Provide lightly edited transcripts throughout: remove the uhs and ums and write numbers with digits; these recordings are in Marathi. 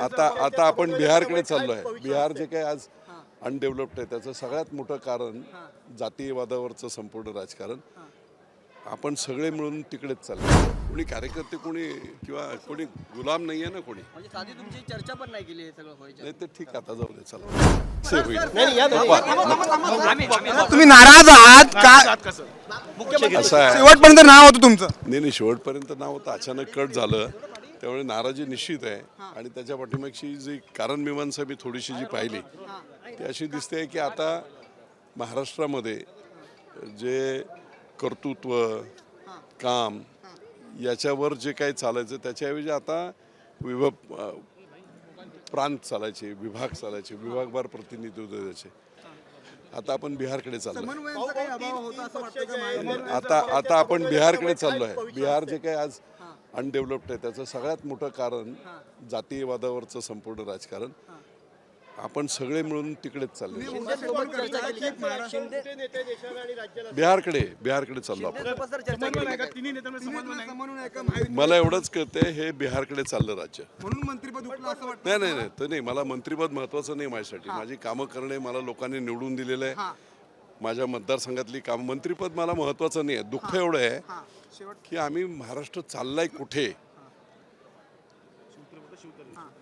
आता आता आपण बिहारकडे चाललो आहे. बिहार जे काही आज अनडेव्हलप्ड आहे त्याचं सगळ्यात मोठं कारण जातीयवादावरचं संपूर्ण राजकारण. आपण सगळे मिळून तिकडेच चाललो. कोणी कार्यकर्ते कोणी किंवा कोणी गुलाम नाही आहे ना कोणी. म्हणजे साधी तुमची चर्चा पण नाही केली हे सगळं व्हायचं. नाही ते ठीक आता जाऊ दे चला. तुम्ही नाराज आहात का? असं आहे शेवटपर्यंत नाव होतं तुमचं. नाही शेवटपर्यंत नाव होतं अचानक कट झालं त्यामुळे नाराजी निश्चित आहे. आणि त्याच्या पाठीमागची जी कारण मीमांसा मी थोडीशी जी पाहिली ती अशी दिसते की आता महाराष्ट्रामध्ये जे कर्तृत्व काम याच्यावर जे काही चालायचं त्याच्याऐवजी आता प्रांत चालायचे, विभाग चालायचे, विभागवार प्रतिनिधित्व द्यायचे. आता आपण बिहारकडे चाललो. आता आपण बिहारकडे चाललो आहे. बिहार जे काही आज अनडेव्हलप्ड आहे त्याचं सगळ्यात मोठं कारण जातीयवादावरचं संपूर्ण राजकारण. आपण सगळे मिळून तिकडेच चाललो. बिहारकडे चाललो आपण. मला एवढंच कळतंय हे बिहारकडे चाललं राज्य. म्हणून मंत्रिपद हुकलं असं वाटतं. नाही तर नाही. मला मंत्रिपद महत्वाचं नाही माझ्यासाठी. माझी कामं करणे, मला लोकांनी निवडून दिलेलं आहे. माझ्या मतदारसंघातली काम, मंत्रिपद मला महत्वाचं नाही आहे. दुःख एवढं आहे की आम्ही महाराष्ट्र चाललाय कुठे.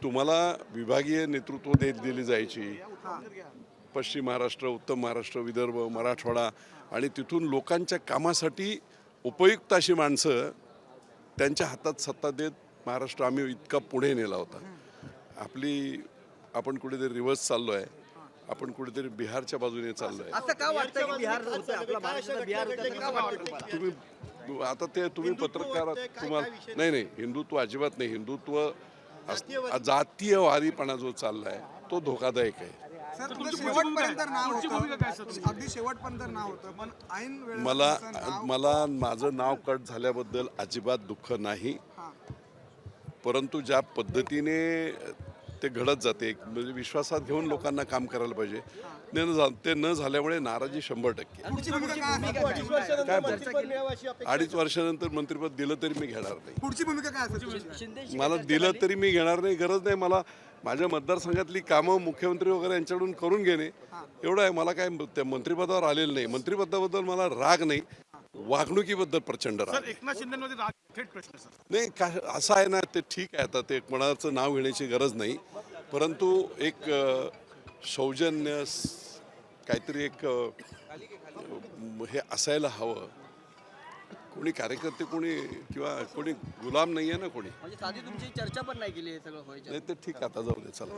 तुम्हाला विभागीय नेतृत्व दिली जायची. पश्चिम महाराष्ट्र, उत्तर महाराष्ट्र, विदर्भ, मराठवाडा आणि तिथून लोकांच्या कामासाठी उपयुक्त अशी माणसं त्यांच्या हातात सत्ता देत महाराष्ट्र आम्ही इतका पुढे नेला होता. आपण कुठेतरी रिव्हर्स चाललो आहे. आपण कुठेतरी बिहारच्या बाजूने चाललो आहे. असं का वाटतं की बिहार होतं आपला महाराष्ट्र बिहार होतं असं का वाटतं तुम्हाला? तुम्ही आता ते तुम्ही पत्रकार तुम्हाला नाही हिंदुत्व अजिबात नाही. हिंदुत्व जातीयवादीपणा जो चाललाय तो धोकादायक आहे. अगदी शेवटपर्यंत नाव होतं पण ऐन वेळेस मला माझं नाव कट झाल्याबद्दल अजिबात दुःख नाही. परंतु ज्या पद्धतीने ते घडत जाते म्हणजे विश्वासात घेऊन लोकांना काम करायला पाहिजे. ते न झाल्यामुळे नाराजी 100%. काय 2.5 वर्षानंतर मंत्रिपद दिलं तरी मी घेणार नाही. पुढची भूमिका काय असेल? मला दिलं तरी मी घेणार नाही. गरज नाही. मला माझ्या मतदारसंघातली कामं मुख्यमंत्री वगैरे यांच्याकडून करून घेणे एवढं आहे. मला काय त्या मंत्रिपदावर आलेलं नाही. मंत्रिपदाबद्दल मला राग नाही, वागणुकीबद्दल प्रचंड राग. नाही काय असं आहे ना, ते ठीक आहे. आता ते कोणाचं नाव घेण्याची गरज नाही. परंतु एक सौजन्य काहीतरी एक हे असायला हवं. कोणी कार्यकर्ते कोणी किंवा कोणी गुलाम नाही आहे ना कोणी. म्हणजे साधी तुमची चर्चा पण नाही केली हे सगळं व्हायचं. नाही ते ठीक आता जाऊ दे चला.